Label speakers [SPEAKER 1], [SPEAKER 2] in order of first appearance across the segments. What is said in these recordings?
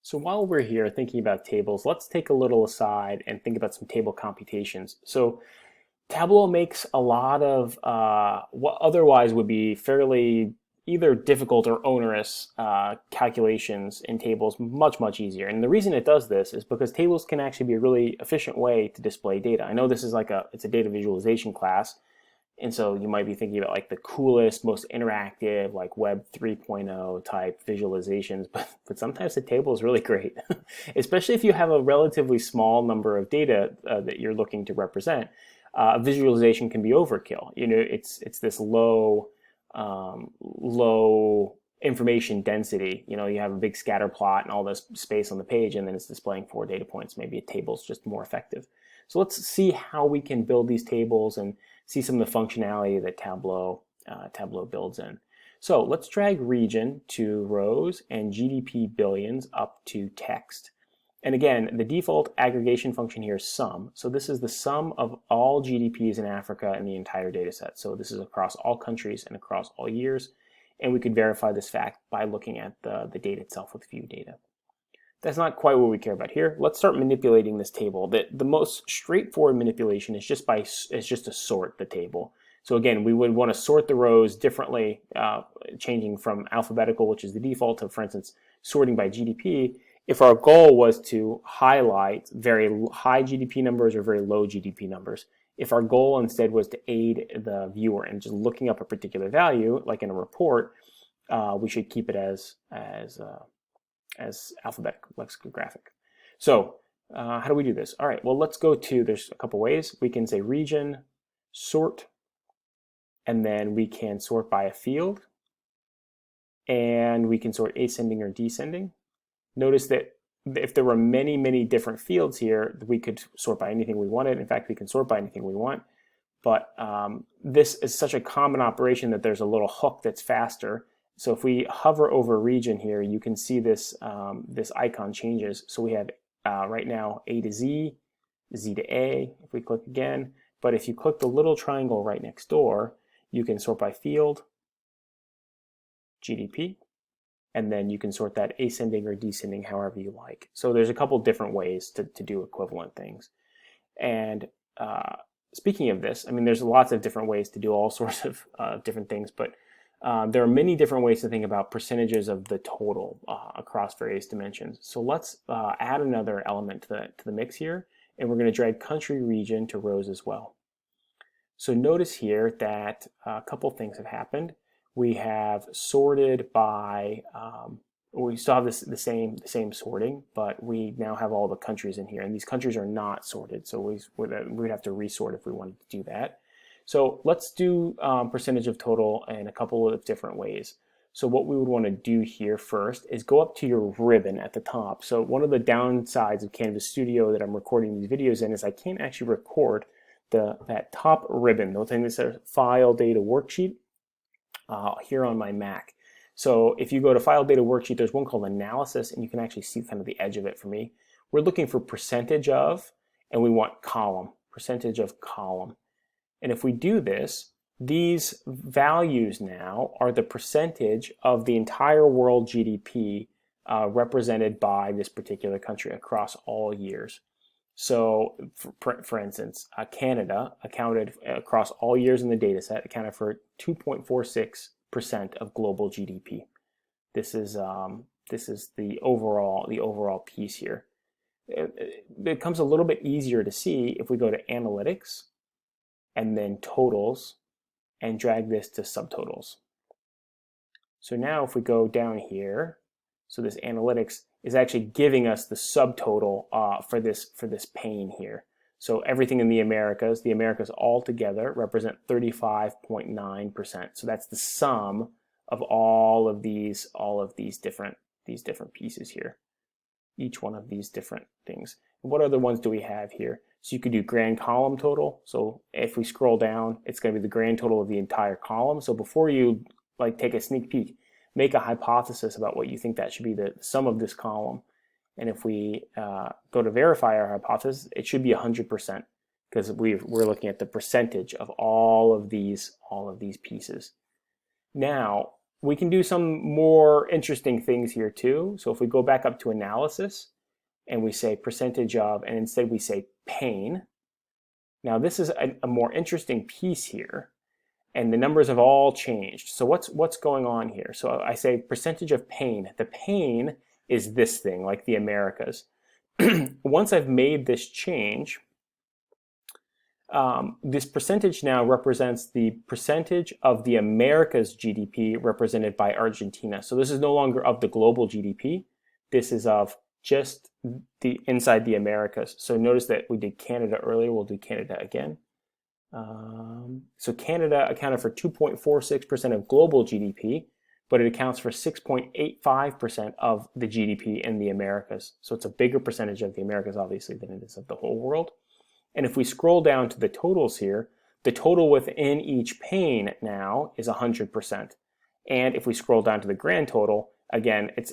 [SPEAKER 1] So while we're here thinking about tables, let's take a little aside and think about some table computations. So Tableau makes a lot of what otherwise would be fairly either difficult or onerous calculations in tables much easier. And the reason it does this is because tables can actually be a really efficient way to display data. I know this is it's a data visualization class, and so you might be thinking about like the coolest, most interactive, like Web 3.0 type visualizations, but sometimes the table is really great, especially if you have a relatively small number of data that you're looking to represent. Visualization can be overkill. You know, it's this low information density. You know, you have a big scatter plot and all this space on the page, and then it's displaying 4 data points. Maybe a table's just more effective. So let's see how we can build these tables and see some of the functionality that Tableau builds in. So let's drag region to rows and GDP billions up to text. And again, the default aggregation function here is sum. So this is the sum of all GDPs in Africa in the entire data set. So this is across all countries and across all years. And we could verify this fact by looking at the data itself with view data. That's not quite what we care about here. Let's start manipulating this table. The most straightforward manipulation is just to sort the table. So again, we would want to sort the rows differently, changing from alphabetical, which is the default, to, for instance, sorting by GDP. If our goal was to highlight very high GDP numbers or very low GDP numbers, if our goal instead was to aid the viewer in just looking up a particular value, like in a report, we should keep it as alphabetic lexicographic. So how do we do this? All right, well, let's go to, there's a couple ways. We can say region, sort, and then we can sort by a field, and we can sort ascending or descending. Notice that if there were many different fields here, we could sort by anything we wanted. In fact, we can sort by anything we want. But this is such a common operation that there's a little hook that's faster. So if we hover over region here, you can see this, this icon changes. So we have right now A to Z, Z to A, if we click again. But if you click the little triangle right next door, you can sort by field, GDP, and then you can sort that ascending or descending however you like. So there's a couple different ways to do equivalent things. And speaking of this, I mean, there's lots of different ways to do all sorts of different things, but there are many different ways to think about percentages of the total across various dimensions. So let's add another element to the mix here, and we're going to drag country region to rows as well. So notice here that a couple things have happened. We have sorted by, we still have the same sorting, but we now have all the countries in here, and these countries are not sorted, so we'd have to resort if we wanted to do that. So let's do percentage of total in a couple of different ways. So what we would want to do here first is go up to your ribbon at the top. So one of the downsides of Canvas Studio that I'm recording these videos in is I can't actually record that top ribbon, the thing that says File Data Worksheet, here on my Mac. So if you go to File Data Worksheet, there's one called Analysis, and you can actually see kind of the edge of it for me. We're looking for percentage of, and we want column, percentage of column. And if we do this, these values now are the percentage of the entire world GDP represented by this particular country across all years. So for instance, Canada accounted across all years in the data set, accounted for 2.46% of global GDP. This is the overall piece here. It becomes a little bit easier to see if we go to Analytics and then Totals and drag this to Subtotals. So now if we go down here, so this Analytics is actually giving us the subtotal for this pane here. So everything in the Americas all together represent 35.9%. So that's the sum of all of these different pieces here. Each one of these different things. And what other ones do we have here? So you could do grand column total. So if we scroll down, it's going to be the grand total of the entire column. So before you take a sneak peek, make a hypothesis about what you think that should be the sum of this column. And if we go to verify our hypothesis, it should be 100% because we're looking at the percentage of all of these pieces. Now, we can do some more interesting things here too. So if we go back up to analysis and we say percentage of, and instead we say pain. Now this is a more interesting piece here, and the numbers have all changed. So what's going on here? So I say percentage of pain. The pain is this thing, like the Americas. Once I've made this change, this percentage now represents the percentage of the Americas GDP represented by Argentina. So this is no longer of the global GDP. This is of just the inside the Americas. So notice that we did Canada earlier. We'll do Canada again. So Canada accounted for 2.46% of global GDP, but it accounts for 6.85% of the GDP in the Americas. So it's a bigger percentage of the Americas, obviously, than it is of the whole world. And if we scroll down to the totals here, the total within each pane now is 100%. And if we scroll down to the grand total, again, it's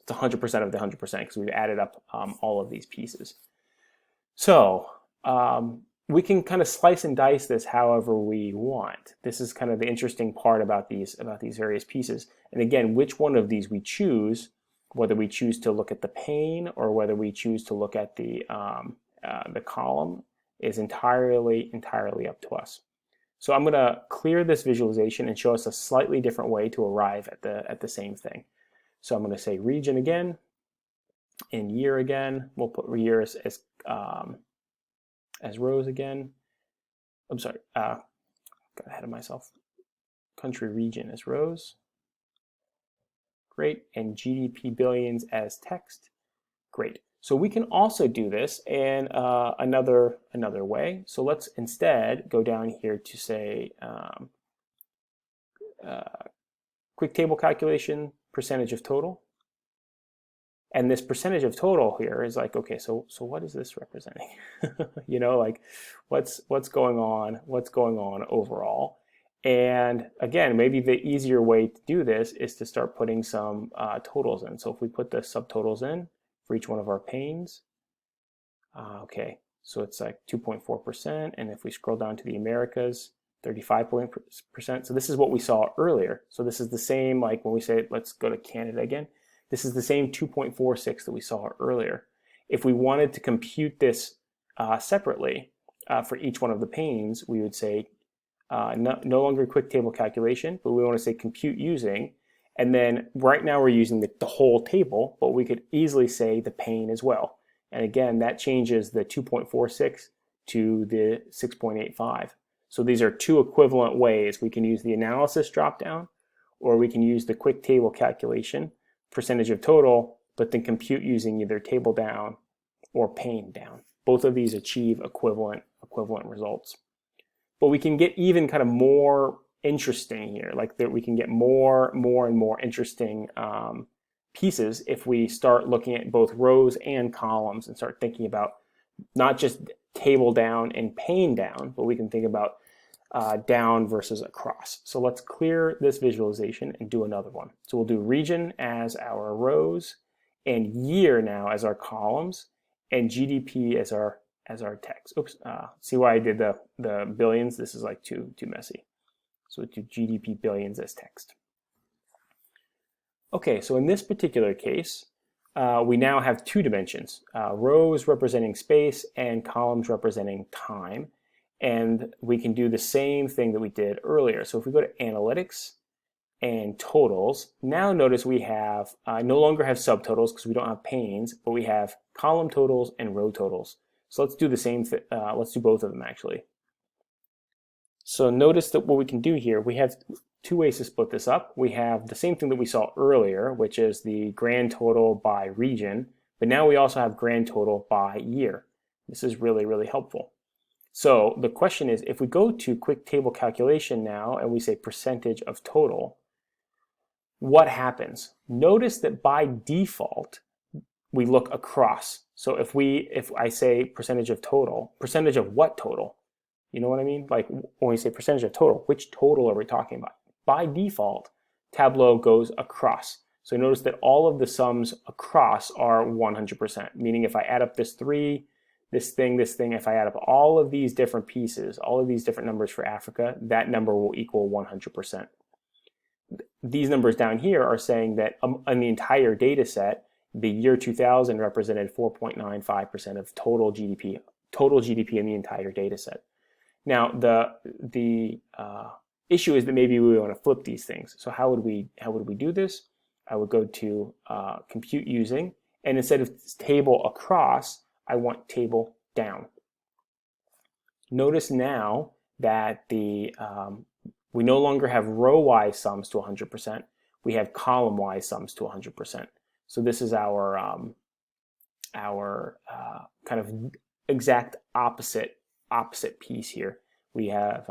[SPEAKER 1] 100% of the 100% because we've added up all of these pieces. So we can kind of slice and dice this however we want. This is kind of the interesting part about these various pieces. And again, which one of these we choose, whether we choose to look at the pane or whether we choose to look at the column, is entirely up to us. So I'm going to clear this visualization and show us a slightly different way to arrive at the same thing. So I'm going to say region again, and year again. We'll put year as rows again. I'm sorry, got ahead of myself. Country region as rows. Great, and GDP billions as text. Great. So we can also do this in another way. So let's instead go down here to say quick table calculation, percentage of total. And this percentage of total here is like, okay, so what is this representing? You know, like what's going on overall? And again, maybe the easier way to do this is to start putting some totals in. So if we put the subtotals in for each one of our panes, okay, so it's like 2.4%. And if we scroll down to the Americas, 35%. So this is what we saw earlier. So this is the same, like when we say, let's go to Canada again. This is the same 2.46 that we saw earlier. If we wanted to compute this separately for each one of the panes, we would say no longer quick table calculation, but we want to say compute using. And then right now we're using the whole table, but we could easily say the pane as well. And again, that changes the 2.46 to the 6.85. So these are two equivalent ways. We can use the analysis dropdown, or we can use the quick table calculation, percentage of total, but then compute using either table down or pane down. Both of these achieve equivalent results. But we can get even kind of more interesting here, like that we can get more and more interesting pieces if we start looking at both rows and columns and start thinking about not just table down and pane down, but we can think about down versus across. So let's clear this visualization and do another one. So we'll do region as our rows, and year now as our columns, and GDP as our text. Oops, see why I did the billions? This is like too messy. So we'll do GDP billions as text. Okay, so in this particular case, we now have two dimensions, rows representing space and columns representing time. And we can do the same thing that we did earlier. So if we go to analytics and totals, now notice we have no longer have subtotals because we don't have panes, but we have column totals and row totals. So let's do the same thing. Let's do both of them actually. So notice that what we can do here, we have two ways to split this up. We have the same thing that we saw earlier, which is the grand total by region, but now we also have grand total by year. This is really helpful. So the question is, if we go to quick table calculation now and we say percentage of total, what happens? Notice that by default, we look across. So if I say percentage of total, percentage of what total? You know what I mean? Like when we say percentage of total, which total are we talking about? By default, Tableau goes across. So notice that all of the sums across are 100%, meaning if I add up this 3, this thing, if I add up all of these different pieces, all of these different numbers for Africa, that number will equal 100%. these numbers down here are saying that on the entire data set, the year 2000 represented 4.95% of total GDP in the entire data set. Now, the issue is that maybe we want to flip these things. So how would we do this? I would go to compute using, and instead of table across, I want table down. Notice now that we no longer have row-wise sums to 100%. We have column-wise sums to 100%. So this is our kind of exact opposite piece here. We have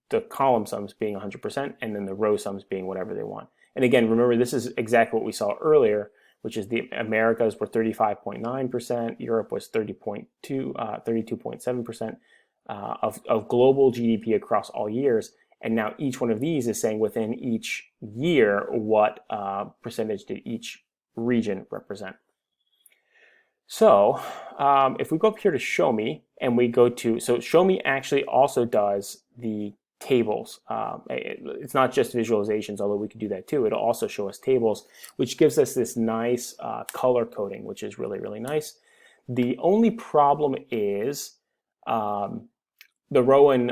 [SPEAKER 1] the column sums being 100%, and then the row sums being whatever they want. And again, remember, this is exactly what we saw earlier, which is the Americas were 35.9%, Europe was 32.7% of global GDP across all years. And now each one of these is saying within each year what percentage did each region represent. So if we go up here to show me, and we go to, so show me actually also does the tables. It's not just visualizations, although we could do that too. It'll also show us tables, which gives us this nice color coding, which is really, really nice. The only problem is the row and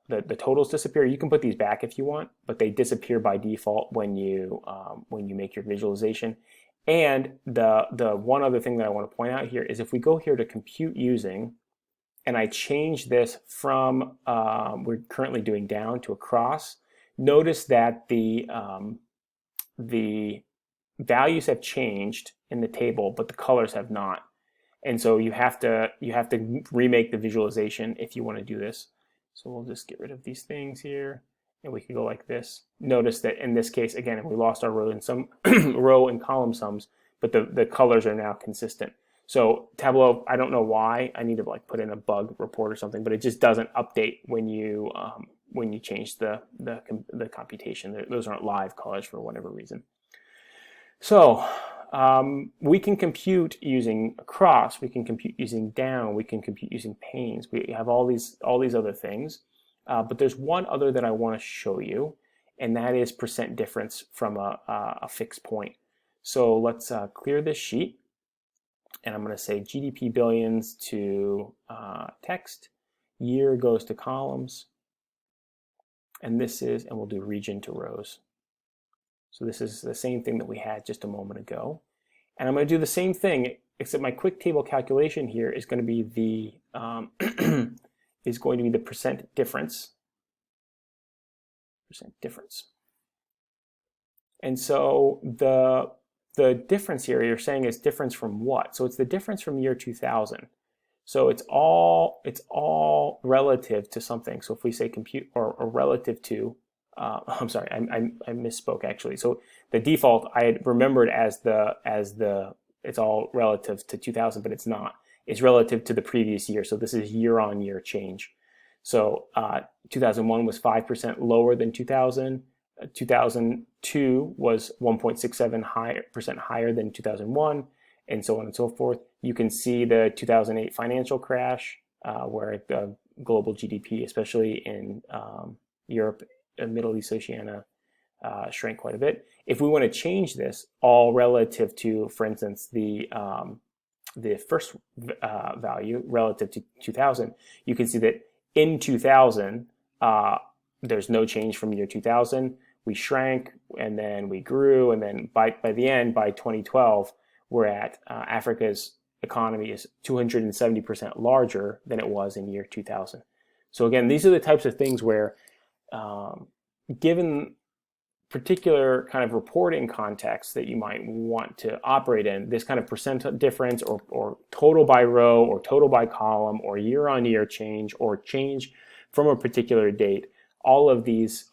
[SPEAKER 1] the totals disappear. You can put these back if you want, but they disappear by default when you make your visualization. And the one other thing that I want to point out here is if we go here to compute using, and I change this from we're currently doing down to across, notice that the values have changed in the table, but the colors have not. And so you have to remake the visualization if you want to do this. So we'll just get rid of these things here, and we can go like this. Notice that in this case, again, we lost our row and some row and column sums, but the colors are now consistent. So Tableau, I don't know why. I need to like put in a bug report or something, but it just doesn't update when you change the computation. Those aren't live colors for whatever reason. So we can compute using across, we can compute using down, we can compute using panes. We have all these other things, but there's one other that I want to show you, and that is percent difference from a fixed point. So let's clear this sheet, and I'm going to say GDP billions to text, year goes to columns, and we'll do region to rows. So this is the same thing that we had just a moment ago. And I'm going to do the same thing, except my quick table calculation here is going to be the percent difference. And so the difference here you're saying is difference from what? So it's the difference from year 2000. So it's all relative to something. So if we say compute or relative to, I'm sorry, I misspoke actually. So the default I had remembered as it's all relative to 2000, but it's not. It's relative to the previous year. So this is year-on-year change. So 2001 was 5% lower than 2000. 2002 was 1.67% higher than 2001, and so on and so forth. You can see the 2008 financial crash, where the global GDP, especially in Europe, Middle East, Oceania, shrank quite a bit. If we want to change this all relative to, for instance, the first value relative to 2000, you can see that in 2000, there's no change from year 2000. We shrank, and then we grew, and then by the end, by 2012, we're at Africa's economy is 270% larger than it was in year 2000. So again, these are the types of things where, given particular kind of reporting context that you might want to operate in, this kind of percent difference or total by row or total by column or year-on-year change or change from a particular date, all of these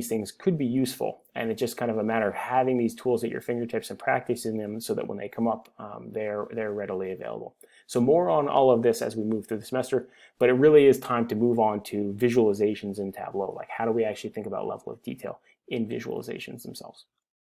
[SPEAKER 1] things could be useful, and it's just kind of a matter of having these tools at your fingertips and practicing them so that when they come up, they're readily available. So more on all of this as we move through the semester, but it really is time to move on to visualizations in Tableau. Like, how do we actually think about level of detail in visualizations themselves?